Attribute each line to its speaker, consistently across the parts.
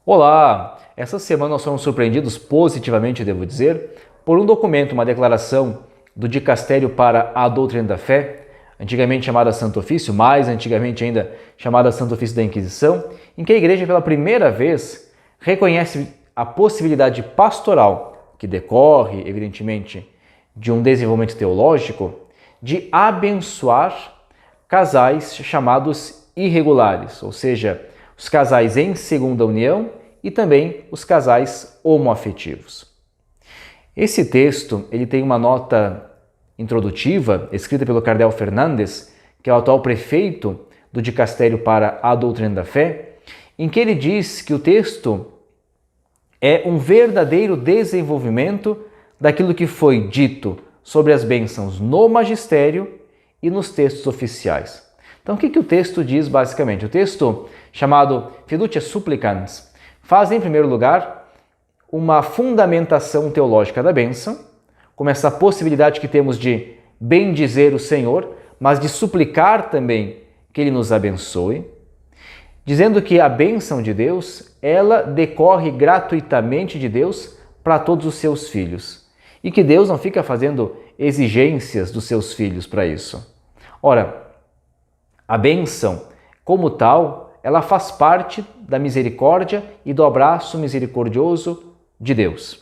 Speaker 1: Olá! Essa semana nós fomos surpreendidos positivamente, devo dizer, por um documento, uma declaração do Dicastério para a Doutrina da Fé, antigamente chamada Santo Ofício, mais antigamente ainda chamada Santo Ofício da Inquisição, em que a Igreja pela primeira vez reconhece a possibilidade pastoral, que decorre, evidentemente, de um desenvolvimento teológico, de abençoar casais chamados irregulares, ou seja, os casais em segunda união e também os casais homoafetivos. Esse texto ele tem uma nota introdutiva escrita pelo Cardeal Fernandes, que é o atual prefeito do Dicastério para a Doutrina da Fé, em que ele diz que o texto é um verdadeiro desenvolvimento daquilo que foi dito sobre as bênçãos no magistério e nos textos oficiais. Então, o que o texto diz basicamente? O texto, chamado Fiducia Supplicans, faz, em primeiro lugar, uma fundamentação teológica da bênção, como essa possibilidade que temos de bendizer o Senhor, mas de suplicar também que Ele nos abençoe, dizendo que a bênção de Deus, ela decorre gratuitamente de Deus para todos os seus filhos, e que Deus não fica fazendo exigências dos seus filhos para isso. Ora, a bênção, como tal, ela faz parte da misericórdia e do abraço misericordioso de Deus.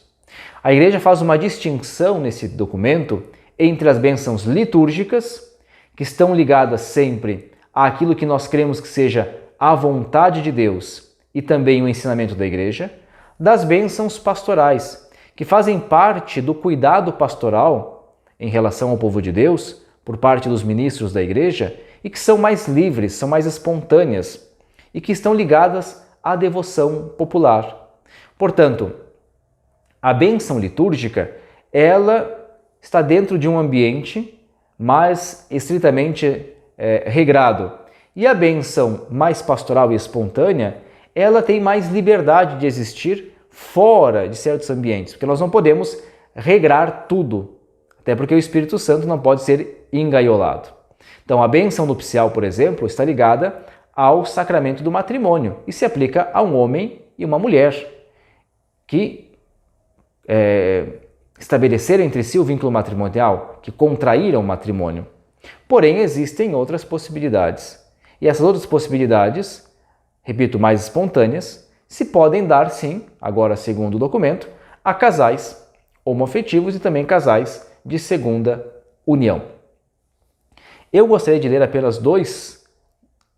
Speaker 1: A Igreja faz uma distinção nesse documento entre as bênçãos litúrgicas, que estão ligadas sempre àquilo que nós cremos que seja a vontade de Deus e também o ensinamento da Igreja, das bênçãos pastorais, que fazem parte do cuidado pastoral em relação ao povo de Deus, por parte dos ministros da Igreja, e que são mais livres, são mais espontâneas e que estão ligadas à devoção popular. Portanto, a bênção litúrgica, ela está dentro de um ambiente mais estritamente regrado. E a bênção mais pastoral e espontânea, ela tem mais liberdade de existir fora de certos ambientes, porque nós não podemos regrar tudo, até porque o Espírito Santo não pode ser engaiolado. Então, a bênção nupcial, por exemplo, está ligada ao sacramento do matrimônio e se aplica a um homem e uma mulher que estabeleceram entre si o vínculo matrimonial, que contraíram o matrimônio. Porém, existem outras possibilidades. E essas outras possibilidades, repito, mais espontâneas, se podem dar, sim, agora segundo o documento, a casais homoafetivos e também casais de segunda união. Eu gostaria de ler apenas 2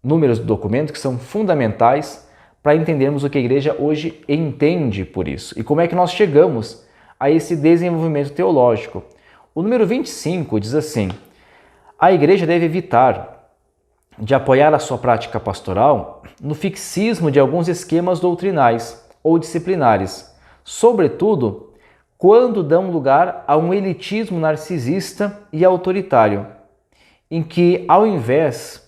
Speaker 1: números do documento que são fundamentais para entendermos o que a Igreja hoje entende por isso e como é que nós chegamos a esse desenvolvimento teológico. O número 25 diz assim: a Igreja deve evitar de apoiar a sua prática pastoral no fixismo de alguns esquemas doutrinais ou disciplinares, sobretudo quando dão lugar a um elitismo narcisista e autoritário, em que, ao invés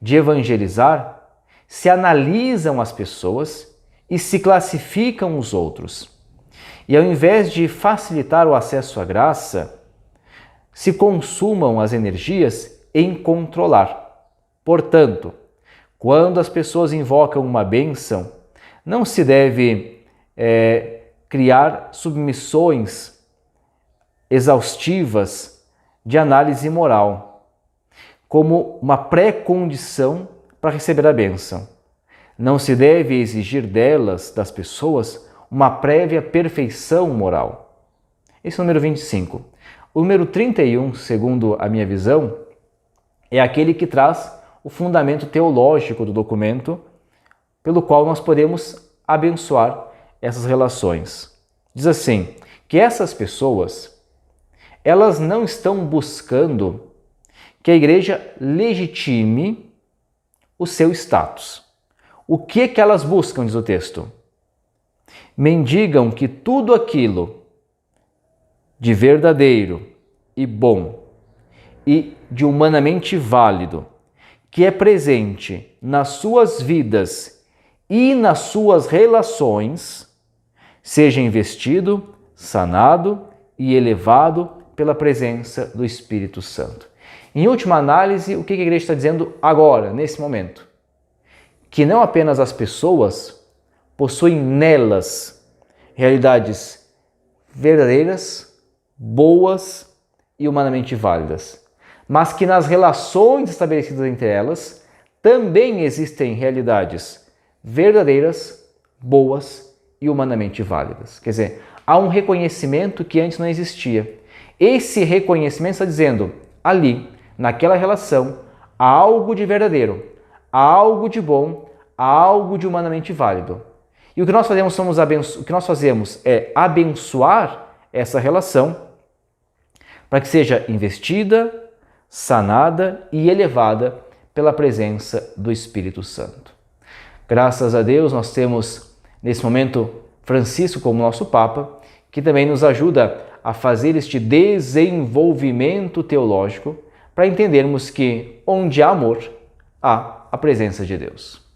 Speaker 1: de evangelizar, se analisam as pessoas e se classificam os outros. E ao invés de facilitar o acesso à graça, se consumam as energias em controlar. Portanto, quando as pessoas invocam uma bênção, não se deve criar submissões exaustivas de análise moral, como uma pré-condição para receber a bênção. Não se deve exigir delas, das pessoas, uma prévia perfeição moral. Esse é o número 25. O número 31, segundo a minha visão, é aquele que traz o fundamento teológico do documento, pelo qual nós podemos abençoar essas relações. Diz assim, que essas pessoas, elas não estão buscando que a Igreja legitime o seu status. O que elas buscam, diz o texto? Mendigam que tudo aquilo de verdadeiro e bom e de humanamente válido que é presente nas suas vidas e nas suas relações seja investido, sanado e elevado pela presença do Espírito Santo. Em última análise, o que a Igreja está dizendo agora, nesse momento? Que não apenas as pessoas possuem nelas realidades verdadeiras, boas e humanamente válidas, mas que nas relações estabelecidas entre elas também existem realidades verdadeiras, boas e humanamente válidas. Quer dizer, há um reconhecimento que antes não existia. Esse reconhecimento está dizendo, ali, naquela relação, há algo de verdadeiro, há algo de bom, há algo de humanamente válido. E o que nós fazemos é abençoar essa relação para que seja investida, sanada e elevada pela presença do Espírito Santo. Graças a Deus nós temos nesse momento Francisco como nosso Papa, que também nos ajuda a fazer este desenvolvimento teológico para entendermos que onde há amor, há a presença de Deus.